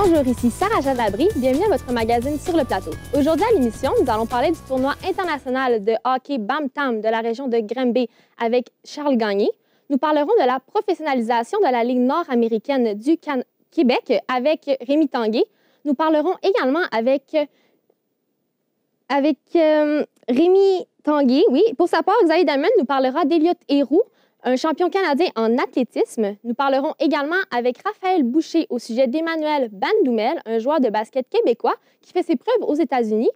Bonjour, ici Sarah-Jeanne Labrie. Bienvenue à votre magazine Sur le plateau. Aujourd'hui à l'émission, nous allons parler du tournoi international de hockey Bam-Tam de la région de Granby avec Charles Gagné. Nous parlerons de la professionnalisation de la Ligue nord-américaine du Québec avec Rémi Tanguay. Nous parlerons également avec Rémi Tanguay, oui. Pour sa part, Xavier Damon nous parlera d'Eliott Héroux, un champion canadien en athlétisme. Nous parlerons également avec Raphaël Boucher au sujet d'Emmanuel Bandoumel, un joueur de basket québécois qui fait ses preuves aux États-Unis.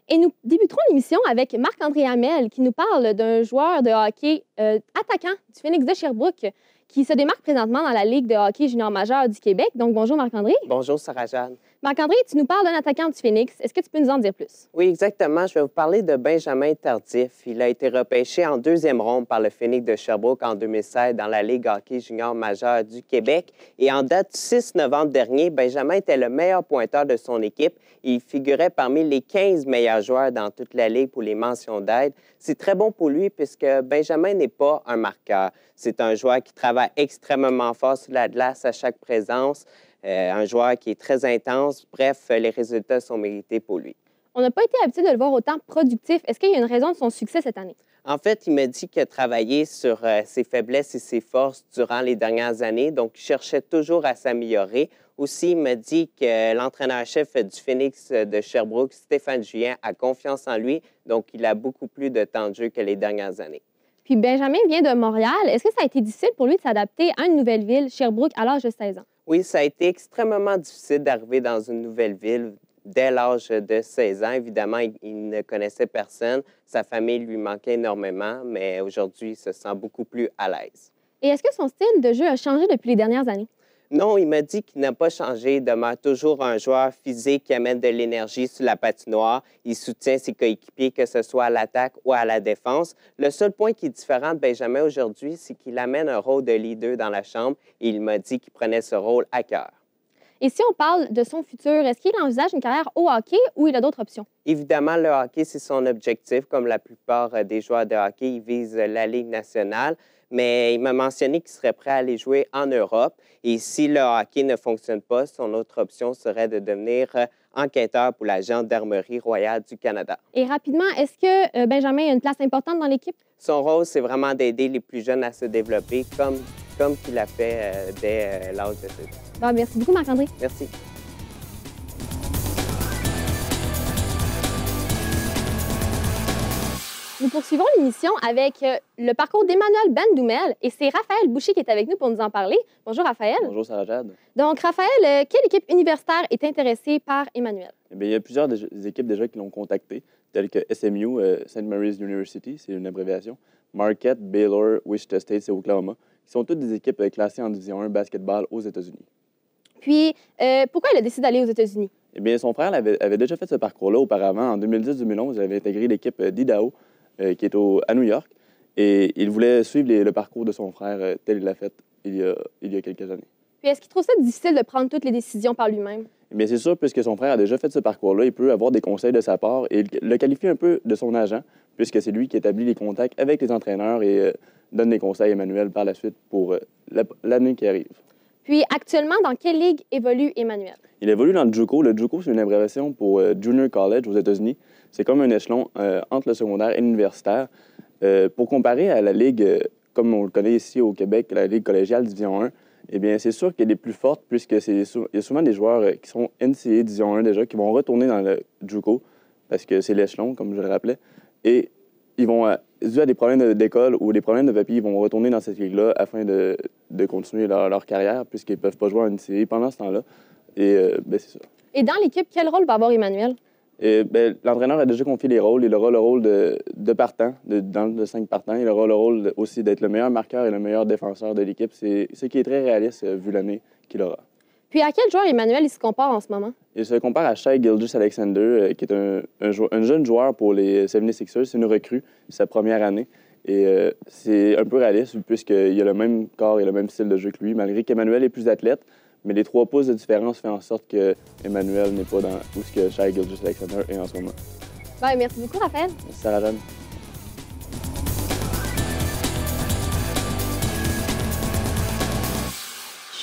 Et nous débuterons l'émission avec Marc-André Hamel qui nous parle d'un joueur de hockey attaquant du Phoenix de Sherbrooke qui se démarque présentement dans la Ligue de hockey junior majeur du Québec. Donc, bonjour Marc-André. Bonjour Sarah-Jeanne. Marc-André, tu nous parles d'un attaquant du Phoenix. Est-ce que tu peux nous en dire plus? Oui, exactement. Je vais vous parler de Benjamin Tardif. Il a été repêché en deuxième ronde par le Phoenix de Sherbrooke en 2016 dans la Ligue hockey junior majeur du Québec. Et en date du 6 novembre dernier, Benjamin était le meilleur pointeur de son équipe. Il figurait parmi les 15 meilleurs joueurs dans toute la Ligue pour les mentions d'aide. C'est très bon pour lui puisque Benjamin n'est pas un marqueur. C'est un joueur qui travaille extrêmement fort sur la glace à chaque présence. Un joueur qui est très intense. Bref, les résultats sont mérités pour lui. On n'a pas été habitué de le voir autant productif. Est-ce qu'il y a une raison de son succès cette année? En fait, il m'a dit qu'il a travaillé sur ses faiblesses et ses forces durant les dernières années, donc il cherchait toujours à s'améliorer. Aussi, il m'a dit que l'entraîneur-chef du Phoenix de Sherbrooke, Stéphane Julien, a confiance en lui, donc il a beaucoup plus de temps de jeu que les dernières années. Puis Benjamin vient de Montréal. Est-ce que ça a été difficile pour lui de s'adapter à une nouvelle ville, Sherbrooke, à l'âge de 16 ans? Oui, ça a été extrêmement difficile d'arriver dans une nouvelle ville dès l'âge de 16 ans. Évidemment, il ne connaissait personne. Sa famille lui manquait énormément, mais aujourd'hui, il se sent beaucoup plus à l'aise. Et est-ce que son style de jeu a changé depuis les dernières années? Non, il m'a dit qu'il n'a pas changé. Il demeure toujours un joueur physique qui amène de l'énergie sur la patinoire. Il soutient ses coéquipiers, que ce soit à l'attaque ou à la défense. Le seul point qui est différent de Benjamin aujourd'hui, c'est qu'il amène un rôle de leader dans la chambre et il m'a dit qu'il prenait ce rôle à cœur. Et si on parle de son futur, est-ce qu'il envisage une carrière au hockey ou il a d'autres options? Évidemment, le hockey, c'est son objectif. Comme la plupart des joueurs de hockey, il vise la Ligue nationale. Mais il m'a mentionné qu'il serait prêt à aller jouer en Europe. Et si le hockey ne fonctionne pas, son autre option serait de devenir enquêteur pour la Gendarmerie royale du Canada. Et rapidement, est-ce que Benjamin a une place importante dans l'équipe? Son rôle, c'est vraiment d'aider les plus jeunes à se développer comme il a fait dès l'âge de 16 ans. Bon, merci beaucoup, Marc-André. Merci. Nous poursuivons l'émission avec le parcours d'Emmanuel Bandoumel et c'est Raphaël Boucher qui est avec nous pour nous en parler. Bonjour, Raphaël. Bonjour, Sarah-Jeanne. Donc, Raphaël, quelle équipe universitaire est intéressée par Emmanuel? Eh bien, il y a plusieurs équipes déjà qui l'ont contacté, telles que SMU, St. Mary's University, c'est une abréviation, Marquette, Baylor, Wichita State et Oklahoma, qui sont toutes des équipes classées en Division 1 basketball aux États-Unis. Puis, pourquoi il a décidé d'aller aux États-Unis? Eh bien, son frère avait déjà fait ce parcours-là auparavant. En 2010-2011, il avait intégré l'équipe d'Idaho, qui est à New York, et il voulait suivre le parcours de son frère tel qu'il l'a fait il y a quelques années. Puis est-ce qu'il trouve ça difficile de prendre toutes les décisions par lui-même? Eh bien, c'est sûr, puisque son frère a déjà fait ce parcours-là, il peut avoir des conseils de sa part et il le qualifie un peu de son agent, puisque c'est lui qui établit les contacts avec les entraîneurs et donne des conseils à Emmanuel par la suite pour l'année qui arrive. Puis actuellement, dans quelle ligue évolue Emmanuel? Il évolue dans le JUCO. Le JUCO, c'est une abréviation pour Junior College aux États-Unis. C'est comme un échelon entre le secondaire et l'universitaire. Pour comparer à la ligue, comme on le connaît ici au Québec, la ligue collégiale Division 1, eh bien, c'est sûr qu'elle est plus forte puisque il y a souvent des joueurs qui sont NCAA Division 1 déjà, qui vont retourner dans le JUCO parce que c'est l'échelon, comme je le rappelais. Et ils vont, dû à des problèmes d'école ou des problèmes de papier, ils vont retourner dans cette ligue-là afin de continuer leur carrière puisqu'ils ne peuvent pas jouer en NCAA pendant ce temps-là. Et c'est ça. Et dans l'équipe, quel rôle va avoir Emmanuel? L'entraîneur a déjà confié les rôles. Il aura le rôle de partant, dans le 5 partants. Il aura le rôle aussi d'être le meilleur marqueur et le meilleur défenseur de l'équipe. C'est ce qui est très réaliste vu l'année qu'il aura. Puis à quel joueur Emmanuel il se compare en ce moment? Il se compare à Shai Gilgeous-Alexander, qui est un jeune joueur pour les 76ers. C'est une recrue, c'est sa première année. Et c'est un peu réaliste puisqu'il a le même corps et le même style de jeu que lui, malgré qu'Emmanuel est plus athlète. Mais les 3 pouces de différence fait en sorte qu'Emmanuel n'est pas dans où ce que Shai Gilgeous-Alexander est en ce moment. Bien, merci beaucoup, Raphaël. Merci, Sarah-Jeanne.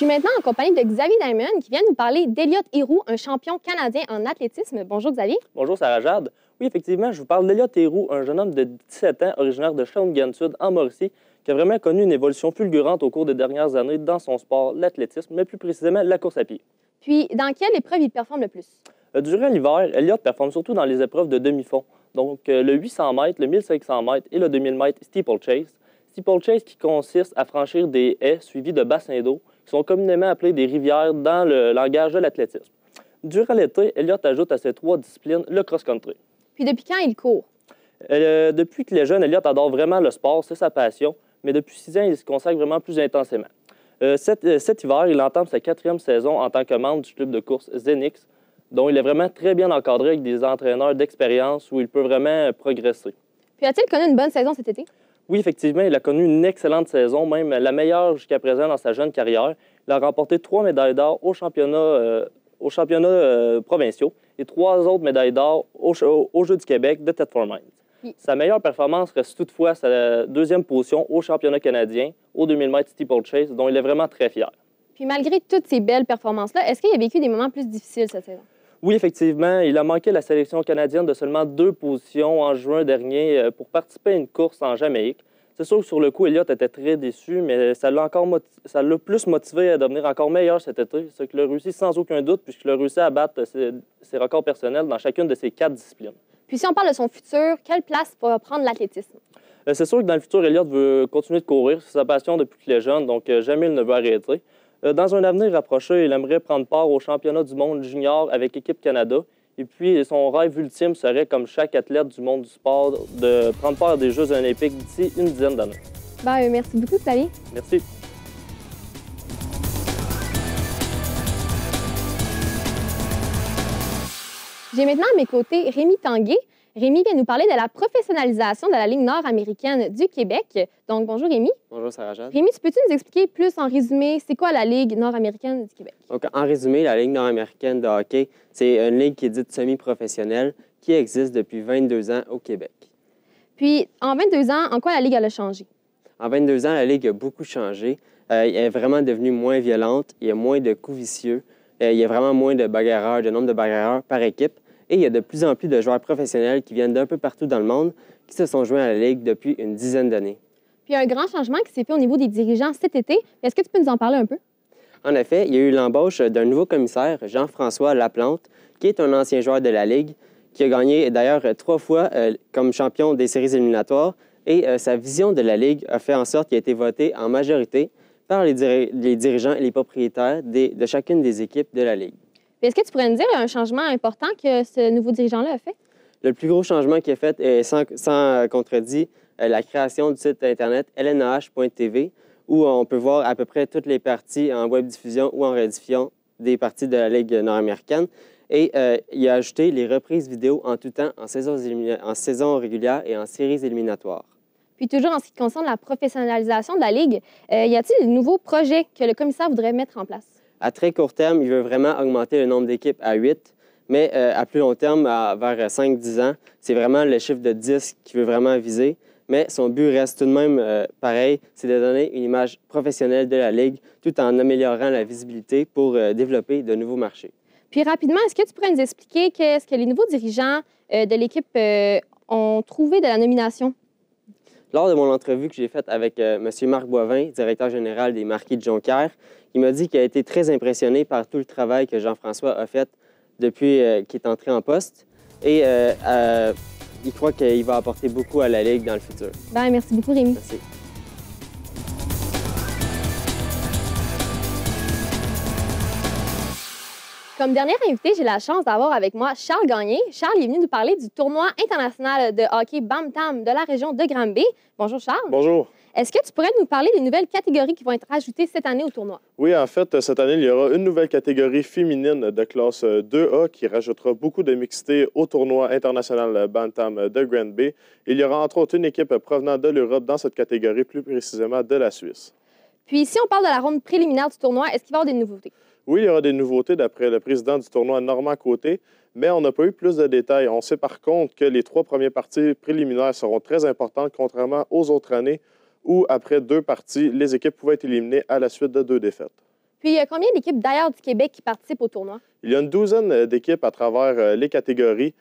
Je suis maintenant en compagnie de Xavier Diamond qui vient nous parler d'Elliott Héroux, un champion canadien en athlétisme. Bonjour Xavier. Bonjour Sarah-Jade. Oui, effectivement, je vous parle d'Elliott Héroux, un jeune homme de 17 ans, originaire de Shawinigan-Sud, en Mauricie, qui a vraiment connu une évolution fulgurante au cours des dernières années dans son sport, l'athlétisme, mais plus précisément la course à pied. Puis, dans quelle épreuve il performe le plus? Durant l'hiver, Elliott performe surtout dans les épreuves de demi-fond, donc le 800 mètres, le 1500 mètres et le 2000 mètres steeplechase. Steeplechase qui consiste à franchir des haies suivies de bassins d'eau, qui sont communément appelés des rivières dans le langage de l'athlétisme. Durant l'été, Elliott ajoute à ces trois disciplines le cross-country. Puis depuis quand il court? Depuis qu'il est jeune, Elliott adore vraiment le sport, c'est sa passion, mais depuis 6 ans, il se consacre vraiment plus intensément. Cet hiver, il entame sa 4e saison en tant que membre du club de course Zenix, dont il est vraiment très bien encadré avec des entraîneurs d'expérience où il peut vraiment progresser. Puis a-t-il connu une bonne saison cet été? Oui, effectivement, il a connu une excellente saison, même la meilleure jusqu'à présent dans sa jeune carrière. Il a remporté 3 médailles d'or aux championnats provinciaux et 3 autres médailles d'or aux Jeux du Québec de Ted for Mind. Oui. Sa meilleure performance reste toutefois sa 2e position au championnat canadien au 2000 mètres steeplechase, dont il est vraiment très fier. Puis malgré toutes ces belles performances-là, est-ce qu'il a vécu des moments plus difficiles cette saison? Oui, effectivement, il a manqué la sélection canadienne de seulement 2 positions en juin dernier pour participer à une course en Jamaïque. C'est sûr que sur le coup, Elliott était très déçu, mais ça l'a plus motivé à devenir encore meilleur cet été. C'est qu'il a réussi sans aucun doute, puisqu'il a réussi à battre ses records personnels dans chacune de ses 4 disciplines. Puis si on parle de son futur, quelle place va prendre l'athlétisme? C'est sûr que dans le futur, Elliott veut continuer de courir. C'est sa passion depuis qu'il est jeune, donc jamais il ne veut arrêter. Dans un avenir rapproché, il aimerait prendre part au championnat du monde junior avec Équipe Canada. Et puis, son rêve ultime serait, comme chaque athlète du monde du sport, de prendre part à des Jeux olympiques d'ici une dizaine d'années. Merci beaucoup, Xavier. Merci. J'ai maintenant à mes côtés Rémi Tanguay. Rémi vient nous parler de la professionnalisation de la Ligue nord-américaine du Québec. Donc, bonjour Rémi. Bonjour Sarah-Jade. Rémi, peux-tu nous expliquer plus en résumé, c'est quoi la Ligue nord-américaine du Québec? Donc, en résumé, la Ligue nord-américaine de hockey, c'est une ligue qui est dite semi-professionnelle qui existe depuis 22 ans au Québec. Puis, en 22 ans, en quoi la Ligue elle a changé? En 22 ans, la Ligue a beaucoup changé. Elle est vraiment devenue moins violente, il y a moins de coups vicieux, il y a vraiment moins de bagarreurs, de nombre de bagarreurs par équipe. Et il y a de plus en plus de joueurs professionnels qui viennent d'un peu partout dans le monde qui se sont joints à la Ligue depuis une dizaine d'années. Puis il y a un grand changement qui s'est fait au niveau des dirigeants cet été. Est-ce que tu peux nous en parler un peu? En effet, il y a eu l'embauche d'un nouveau commissaire, Jean-François Laplante, qui est un ancien joueur de la Ligue, qui a gagné d'ailleurs 3 fois comme champion des séries éliminatoires. Et sa vision de la Ligue a fait en sorte qu'il a été voté en majorité par les dirigeants et les propriétaires de chacune des équipes de la Ligue. Est-ce que tu pourrais nous dire un changement important que ce nouveau dirigeant-là a fait? Le plus gros changement qu'il a fait est sans contredit la création du site Internet lnh.tv où on peut voir à peu près toutes les parties en web diffusion ou en rediffusion des parties de la Ligue nord-américaine. Et il a ajouté les reprises vidéo en tout temps en saison régulière et en séries éliminatoires. Puis toujours en ce qui concerne la professionnalisation de la Ligue, y a-t-il de nouveaux projets que le commissaire voudrait mettre en place? À très court terme, il veut vraiment augmenter le nombre d'équipes à 8, mais à plus long terme, vers 5-10 ans, c'est vraiment le chiffre de 10 qu'il veut vraiment viser. Mais son but reste tout de même pareil, c'est de donner une image professionnelle de la Ligue tout en améliorant la visibilité pour développer de nouveaux marchés. Puis rapidement, est-ce que tu pourrais nous expliquer qu'est-ce que les nouveaux dirigeants de l'équipe ont trouvé de la nomination? Lors de mon entrevue que j'ai faite avec M. Marc Boivin, directeur général des Marquis de Jonquière, il m'a dit qu'il a été très impressionné par tout le travail que Jean-François a fait depuis qu'il est entré en poste et il croit qu'il va apporter beaucoup à la Ligue dans le futur. Merci beaucoup, Rémi. Merci. Comme dernier invité, j'ai la chance d'avoir avec moi Charles Gagné. Charles est venu nous parler du tournoi international de hockey Bantam de la région de Granby. Bonjour Charles. Bonjour. Est-ce que tu pourrais nous parler des nouvelles catégories qui vont être ajoutées cette année au tournoi? Oui, en fait, cette année, il y aura une nouvelle catégorie féminine de classe 2A qui rajoutera beaucoup de mixité au tournoi international Bantam de Granby. Il y aura entre autres une équipe provenant de l'Europe dans cette catégorie, plus précisément de la Suisse. Puis, si on parle de la ronde préliminaire du tournoi, est-ce qu'il va y avoir des nouveautés? Oui, il y aura des nouveautés d'après le président du tournoi, Normand Côté, mais on n'a pas eu plus de détails. On sait par contre que les 3 premières parties préliminaires seront très importantes, contrairement aux autres années où, après 2 parties, les équipes pouvaient être éliminées à la suite de 2 défaites. Puis, il y a combien d'équipes d'ailleurs du Québec qui participent au tournoi? Il y a une douzaine d'équipes à travers les catégories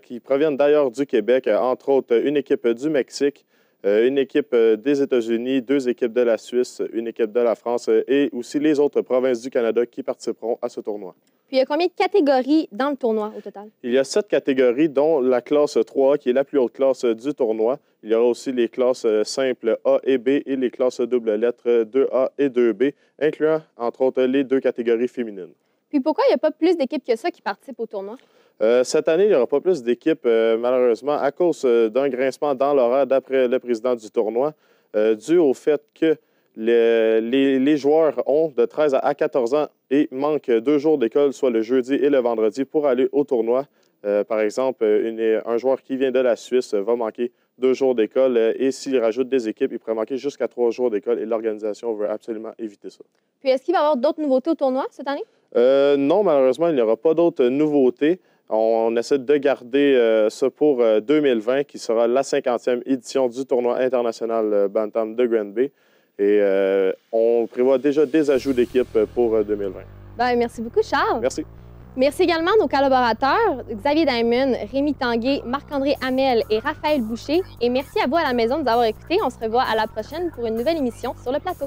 qui proviennent d'ailleurs du Québec, entre autres une équipe du Mexique, une équipe des États-Unis, 2 équipes de la Suisse, une équipe de la France et aussi les autres provinces du Canada qui participeront à ce tournoi. Puis, il y a combien de catégories dans le tournoi au total? Il y a 7 catégories, dont la classe 3A, qui est la plus haute classe du tournoi. Il y aura aussi les classes simples A et B et les classes double lettres 2A et 2B, incluant, entre autres, les 2 catégories féminines. Puis, pourquoi il n'y a pas plus d'équipes que ça qui participent au tournoi? Cette année, il n'y aura pas plus d'équipes, malheureusement, à cause d'un grincement dans l'horaire d'après le président du tournoi, dû au fait que les joueurs ont de 13 à 14 ans et manquent 2 jours d'école, soit le jeudi et le vendredi, pour aller au tournoi. Par exemple, un joueur qui vient de la Suisse va manquer 2 jours d'école et s'il rajoute des équipes, il pourrait manquer jusqu'à 3 jours d'école et l'organisation veut absolument éviter ça. Puis, est-ce qu'il va y avoir d'autres nouveautés au tournoi cette année? Non, malheureusement, il n'y aura pas d'autres nouveautés. On essaie de garder ça pour 2020, qui sera la 50e édition du tournoi international Bantam de Granby. Et on prévoit déjà des ajouts d'équipe pour 2020. Bien, merci beaucoup, Charles. Merci. Merci également à nos collaborateurs, Xavier Diamond, Rémi Tanguay, Marc-André Hamel et Raphaël Boucher. Et merci à vous à la maison de nous avoir écoutés. On se revoit à la prochaine pour une nouvelle émission sur le plateau.